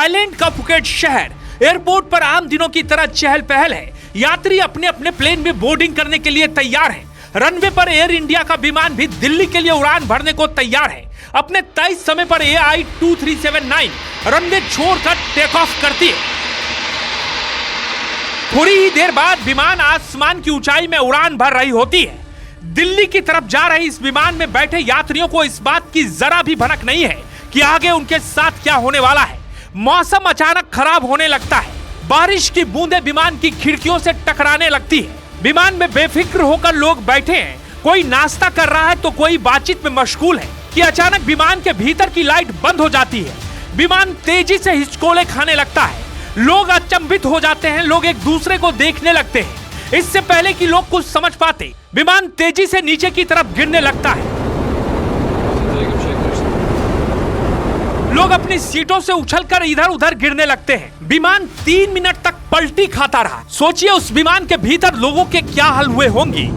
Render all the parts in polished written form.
Thailand का Phuket शहर, airport पर आम दिनों की तरह चहल पहल है। यात्री अपने अपने प्लेन में बोर्डिंग करने के लिए तैयार हैं। रनवे पर एयर इंडिया का विमान भी दिल्ली के लिए उड़ान भरने को तैयार है। अपने तय समय पर AI 2379 रनवे छोड़कर टेक ऑफ करती है। थोड़ी ही देर बाद विमान आसमान की ऊंचाई में उड़ान भर रही होती है। दिल्ली की तरफ जा रही इस विमान में बैठे यात्रियों को इस बात की जरा भी भनक नहीं है कि आगे उनके साथ क्या होने वाला है। मौसम अचानक खराब होने लगता है। बारिश की बूंदें विमान की खिड़कियों से टकराने लगती है। विमान में बेफिक्र होकर लोग बैठे हैं। कोई नाश्ता कर रहा है तो कोई बातचीत में मशगूल है कि अचानक विमान के भीतर की लाइट बंद हो जाती है। विमान तेजी से हिचकोले खाने लगता है। लोग अचंभित हो जाते हैं। लोग एक दूसरे को देखने लगते हैं। इससे पहले कि लोग कुछ समझ पाते, विमान तेजी से नीचे की तरफ गिरने लगता है। लोग अपनी सीटों से उछलकर इधर उधर गिरने लगते हैं। विमान 3 मिनट तक पलटी खाता रहा। सोचिए उस विमान के भीतर लोगों के क्या हाल हुए होंगे।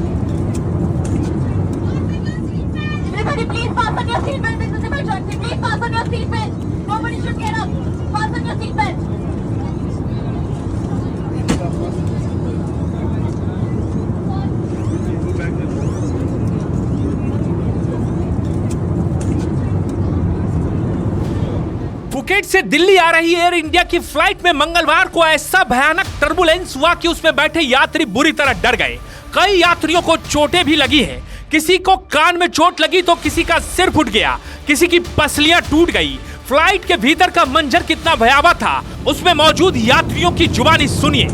फुकेट से दिल्ली आ रही एयर इंडिया की फ्लाइट में मंगलवार को ऐसा भयानक टर्बुलेंस हुआ कि उसमें बैठे यात्री बुरी तरह डर गए। कई यात्रियों को चोटें भी लगी है। किसी को कान में चोट लगी तो किसी का सिर फूट गया, किसी की पसलियां टूट गई। फ्लाइट के भीतर का मंजर कितना भयावह था, उसमें मौजूद यात्रियों की जुबानी सुनिए।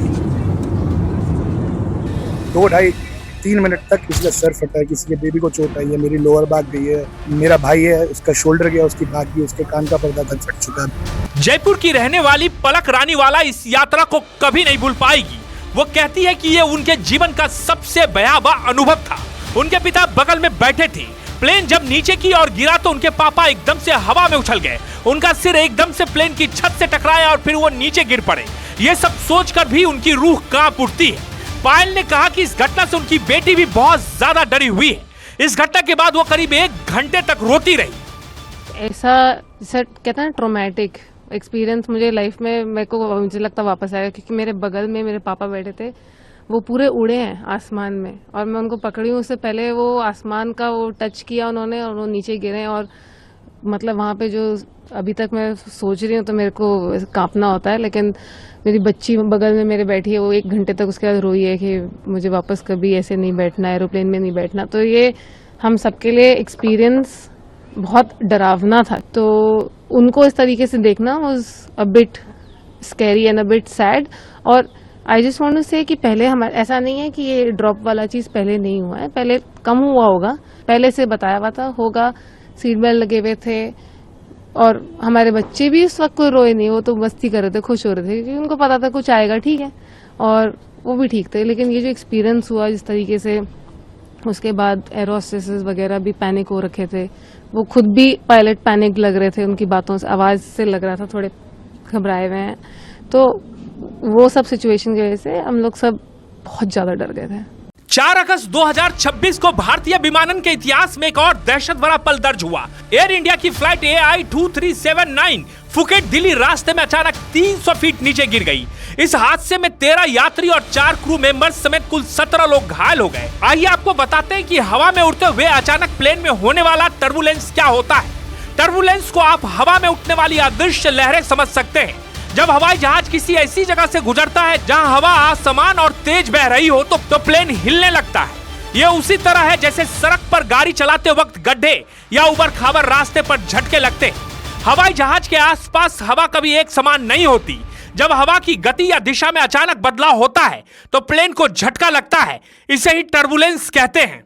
2-2.5-3 मिनट तक किसी का सर फटा है, किसी के बेबी को चोट आई है, मेरी लोअर बैक गई है, मेरा भाई है उसका शोल्डर गया, उसकी बैक गई, उसके कान का पर्दा तक फट चुका है। जयपुर की रहने वाली पलक रानीवाला इस यात्रा को कभी नहीं भूल पाएगी। वो कहती है कि ये उनके जीवन का सबसे भयावह अनुभव था। उनके पिता बगल में बैठे थे। प्लेन जब नीचे की ओर गिरा तो उनके पापा एकदम से हवा में उछल गए। उनका सिर एकदम से प्लेन की छत से टकराया और फिर वो नीचे गिर पड़े। ये सब सोचकर भी उनकी रूह कांप उठती है। पायल ने कहा कि इस घटना से उनकी बेटी भी बहुत ज्यादा डरी हुई है। इस घटना के बाद वो करीब 1 घंटे तक रोती रही। ऐसा कहते हैं ट्रॉमेटिक एक्सपीरियंस मुझे लाइफ में मुझे लगता वापस आएगा, क्योंकि मेरे बगल में मेरे पापा बैठे थे। वो पूरे उड़े हैं आसमान में और मैं उनको पकड़ी हूँ। उससे पहले वो आसमान का वो टच किया उन्होंने और वो नीचे गिरे। और मतलब वहाँ पे जो अभी तक मैं सोच रही हूँ तो मेरे को कांपना होता है। लेकिन मेरी बच्ची बगल में मेरे बैठी है, वो 1 घंटे तक उसके बाद रोई है कि मुझे वापस कभी ऐसे नहीं बैठना, एरोप्लेन में नहीं बैठना। तो ये हम सबके लिए एक्सपीरियंस बहुत डरावना था। तो उनको इस तरीके से देखना was a bit scary and a bit sad. और आई जस्ट वांट टू से कि पहले हमारे ऐसा नहीं है कि ये ड्रॉप वाला चीज पहले नहीं हुआ है, पहले कम हुआ होगा, पहले से बताया हुआ था होगा। सीट बेल्ट लगे हुए थे और हमारे बच्चे भी उस वक्त कोई रोए नहीं, वो तो मस्ती कर रहे थे, खुश हो रहे थे, क्योंकि उनको पता था कुछ आएगा, ठीक है, और वो भी ठीक थे। लेकिन ये जो एक्सपीरियंस हुआ जिस तरीके से, उसके बाद एयर होस्टेसेस वगैरह भी पैनिक हो रखे थे। वो खुद भी पायलट पैनिक लग रहे थे, उनकी बातों से, आवाज से लग रहा था थोड़े घबराए हुए हैं। तो वो सब सिचुएशन की वजह से हम लोग सब बहुत ज्यादा डर गए थे। 4 अगस्त 2026 को भारतीय विमानन के इतिहास में एक और दहशत भरा पल दर्ज हुआ। एयर इंडिया की फ्लाइट AI 2379 फुकेट दिल्ली रास्ते में अचानक 300 फीट नीचे गिर गई। इस हादसे में 13 यात्री और 4 क्रू मेंबर्स समेत कुल 17 लोग घायल हो गए। आइए आपको बताते हैं कि हवा में उड़ते हुए अचानक प्लेन में होने वाला टर्बुलेंस क्या होता है। टर्बुलेंस को आप हवा में उठने वाली अदृश्य लहरें समझ सकते हैं। जब हवाई जहाज किसी ऐसी जगह से गुजरता है जहां हवा असमान और तेज बह रही हो तो प्लेन हिलने लगता है। यह उसी तरह है जैसे सड़क पर गाड़ी चलाते वक्त गड्ढे या उबड़ खाबड़ रास्ते पर झटके लगते हैं। हवाई जहाज के आसपास हवा कभी एक समान नहीं होती। जब हवा की गति या दिशा में अचानक बदलाव होता है तो प्लेन को झटका लगता है। इसे ही टर्बुलेंस कहते हैं।